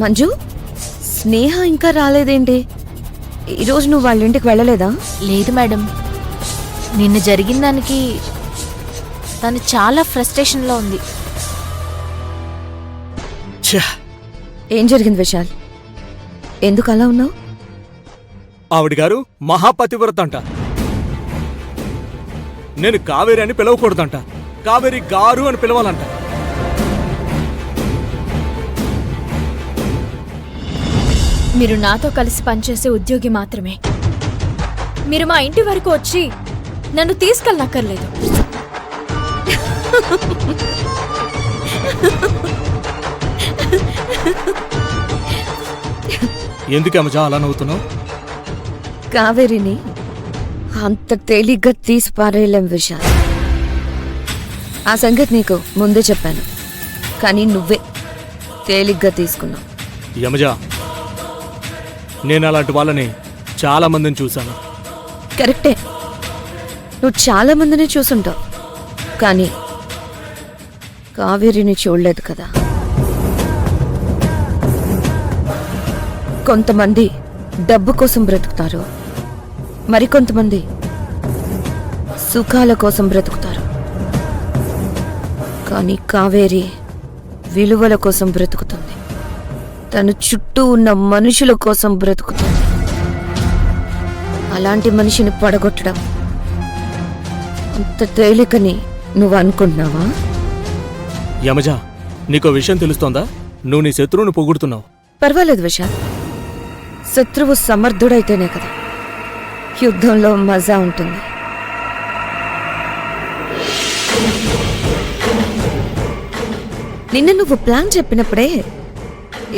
మంజు, స్నేహ ఇంకా రాలేదేంటి? ఈరోజు నువ్వు వాళ్ళ ఇంటికి వెళ్ళలేదా? లేదు మేడం, నిన్న జరిగిన దానికి తను చాలా ఫ్రస్ట్రేషన్లో ఉంది. ఏం జరిగింది విశాల్? ఎందుకు అలా ఉన్నావు? ఆవిడ గారు మహాపతివ్రత అంట. నేను కావేరి అని పిలవకూడదంట, కావేరి గారు అని పిలవాలంట. మీరు నాతో కలిసి పనిచేసే ఉద్యోగి మాత్రమే. మీరు మా ఇంటి వరకు వచ్చి నన్ను తీసుకెళ్ళనక్కర్లేదు. ఎందుకు అమ్మజా అలా నవ్వుతున్నావు? కావేరిని అంత తేలిగ్గా తీసి పారేయలేం విశాల్. ఆ సంగతి నీకు ముందే చెప్పాను, కానీ నువ్వే తేలిగ్గా తీసుకున్నావు. యమజా, నేను అలాంటి వాళ్ళని చాలా మందిని చూశాను. కరెక్టే, నువ్వు చాలా మందిని చూసుంటావు, కానీ కావేరిని చూడలేదు కదా. కొంతమంది డబ్బు కోసం బ్రతుకుతారు, మరికొంతమంది సుఖాల కోసం బ్రతుకుతారు. కానీ కావేరి విలువల కోసం బ్రతుకుతుంది, తన చుట్టూ ఉన్న మనుషుల కోసం బ్రతుకుతుంది. అలాంటి మనిషిని పడగొట్టడం అంత తేలికని నువ్వు అనుకుంటున్నావా? యమజా, నీకో విషయం తెలుస్తోందా? నువ్వు నీ శత్రువుని పొగుడుతున్నావు. పర్వాలేదు విశాల్, శత్రువు సమర్థుడైతేనే కదా యుద్ధంలో మజా ఉంటుంది. నిన్న నువ్వు ప్లాన్ చెప్పినప్పుడే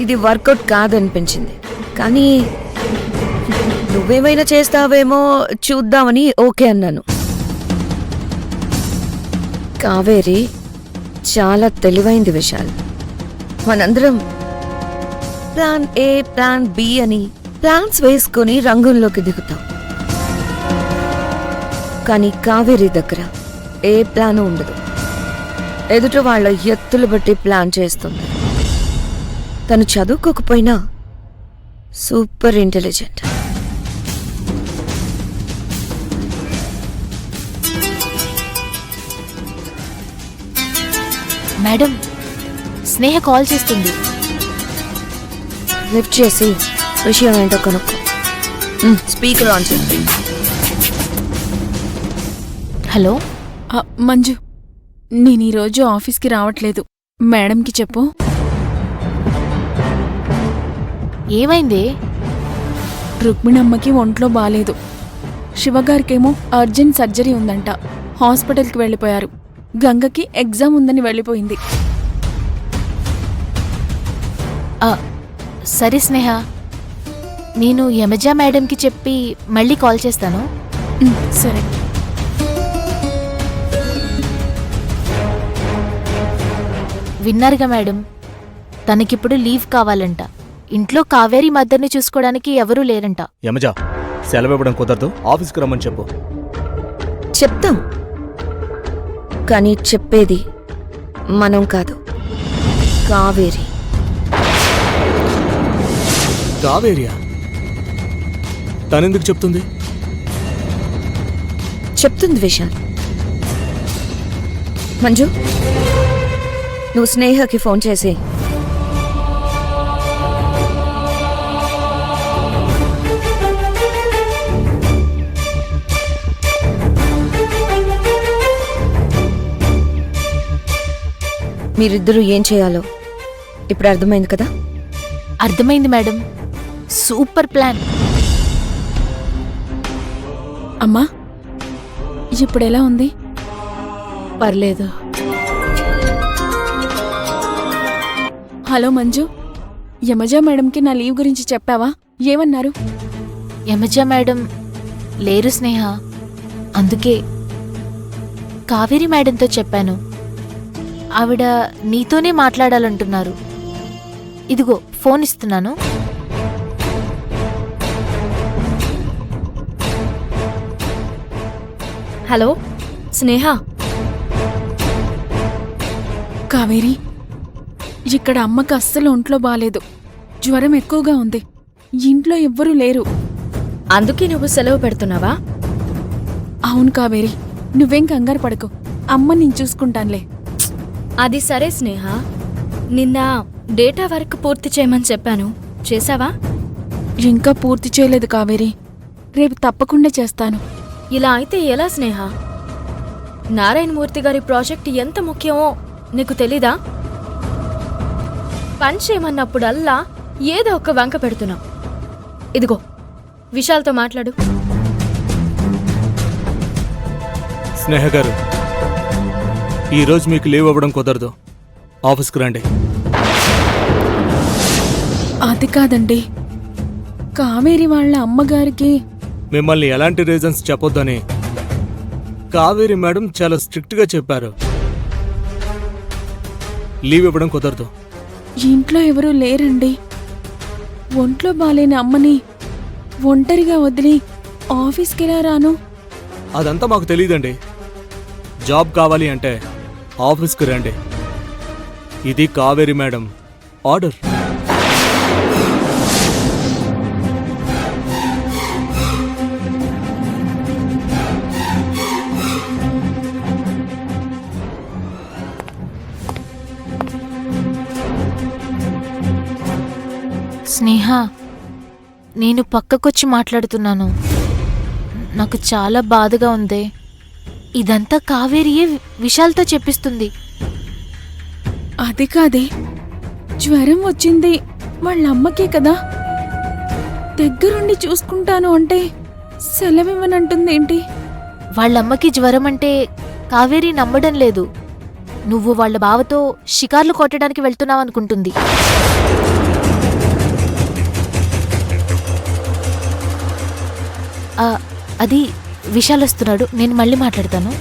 ఇది వర్కౌట్ కాదనిపించింది, కానీ నువ్వేమైనా చేస్తావేమో చూద్దామని ఓకే అన్నాను. కావేరి చాలా తెలివైంది విశాల్. మనందరం ప్లాన్ ఏ, ప్లాన్ బి అని ప్లాన్స్ వేసుకుని రంగంలోకి దిగుతాం, కానీ కావేరి దగ్గర ఏ ప్లాన్ ఉండదు. ఎదుట వాళ్ళ ఎత్తులు బట్టి ప్లాన్ చేస్తుంది. తను చదువుకోకపోయినా సూపర్ ఇంటెలిజెంట్. మేడం, స్నేహ కాల్ చేస్తుంది. లిఫ్ట్ చేసి విషయం ఏంటో కనుక్కో. స్పీకర్ ఆన్ చేయండి. హలో మంజు, నేను ఈరోజు ఆఫీస్కి రావట్లేదు. మేడంకి చెప్పు. ఏమైంది? రుక్మిణమ్మకి ఒంట్లో బాలేదు. శివగారికేమో అర్జెంట్ సర్జరీ ఉందంట, హాస్పిటల్కి వెళ్ళిపోయారు. గంగకి ఎగ్జామ్ ఉందని వెళ్ళిపోయింది. సరే స్నేహ, నేను యమజా మేడంకి చెప్పి మళ్ళీ కాల్ చేస్తాను. సరే. విన్నారుగా మేడం, తనకిప్పుడు లీవ్ కావాలంట. ఇంట్లో కావేరి మద్దర్ని చూసుకోవడానికి ఎవరూ లేరంట. యమజా, సెలవు ఇవ్వడం కుదరదు, ఆఫీస్కి రమ్మని చెప్పు. చెప్తాం, కానీ చెప్పేది మనం కాదు, కావేరి. కావేరియా? తనెందుకు చెప్తుంది? చెప్తుంది విశాల్. మంజు, నువ్వు స్నేహకి ఫోన్ చేసి మీరిద్దరూ ఏం చేయాలో ఇప్పుడు అర్థమైంది కదా? అర్థమైంది మేడం, సూపర్ ప్లాన్. అమ్మా, ఇప్పుడెలా ఉంది? పర్లేదు. హలో మంజు, యమజా మేడంకి నా లీవ్ గురించి చెప్పావా? ఏమన్నారు? యమజా మేడం లేరు స్నేహ, అందుకే కావేరి మేడంతో చెప్పాను. ఆవిడ నీతోనే మాట్లాడాలంటున్నారు. ఇదిగో ఫోన్ ఇస్తున్నాను. హలో స్నేహ. కావేరి, ఇక్కడ అమ్మకి అస్సలు ఒంట్లో బాలేదు. జ్వరం ఎక్కువగా ఉంది. ఇంట్లో ఎవ్వరూ లేరు. అందుకే నువ్వు సెలవు పెడుతున్నావా? అవును కావేరి, నువ్వేం కంగారు పడకు. అమ్మ నేను చూసుకుంటానులే. అది సరే స్నేహ, నిన్న డేటా వర్క్ పూర్తి చేయమని చెప్పాను, చేసావా? ఇంకా పూర్తి చేయలేదు కావేరి. రేపు తప్పకుండా చేస్తాను. ఇలా అయితే ఎలా స్నేహ? నారాయణమూర్తి గారి ప్రాజెక్ట్ ఎంత ముఖ్యమో నీకు తెలీదా? పని చేయమన్నప్పుడల్లా ఏదో ఒక వంక పెడుతున్నాం. ఇదిగో విశాల్తో మాట్లాడు. స్నేహ గారు, ఈరోజు మీకు లీవ్ అవ్వడం కుదరదు. ఆఫీస్కి రండి. అది కాదండి, కావేరి వాళ్ళ అమ్మగారికి మిమ్మల్ని ఎలాంటి రీజన్స్ చెప్పొద్దని కావేరి మేడం చాలా స్ట్రిక్ట్గా చెప్పారు. లీవ్ ఇవ్వడం కుదరదు. ఇంట్లో ఎవరూ లేరండి. ఒంట్లో బాలేని అమ్మని ఒంటరిగా వదిలి ఆఫీస్కి ఎలా రాను? అదంతా మాకు తెలియదండి. జాబ్ కావాలి అంటే ఆఫీస్కి రండి. ఇది కావేరి మేడం ఆర్డర్. స్నేహ, నేను పక్కకొచ్చి మాట్లాడుతున్నాను. నాకు చాలా బాధగా ఉంది. ఇదంతా కావేరియే విశాల్తో చెప్పిస్తుంది. అది కాదే, జ్వరం వచ్చింది వాళ్ళ అమ్మకే కదా. దగ్గరుండి చూసుకుంటాను అంటే సెలవివ్వనంటుందేంటి? వాళ్ళమ్మకి జ్వరం అంటే కావేరి నమ్మడం లేదు. నువ్వు వాళ్ళ బావతో షికార్లు కొట్టడానికి వెళ్తున్నావనుకుంటుంది. అది విశాల్ వస్తున్నాడు, నేను మళ్ళీ మాట్లాడతాను.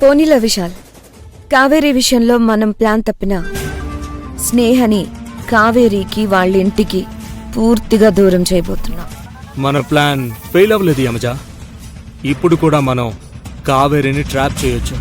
పోనీలా విశాల్, కావేరి విషయంలో మనం ప్లాన్ తప్పినా స్నేహని కావేరికి వాళ్ళ ఇంటికి పూర్తిగా దూరం చేయబోతున్నాం. మన ప్లాన్ ఫెయిల్ అవ్వలేదు యమజ. ఇప్పుడు కూడా మనం కావేరిని ట్రాప్ చేయొచ్చు.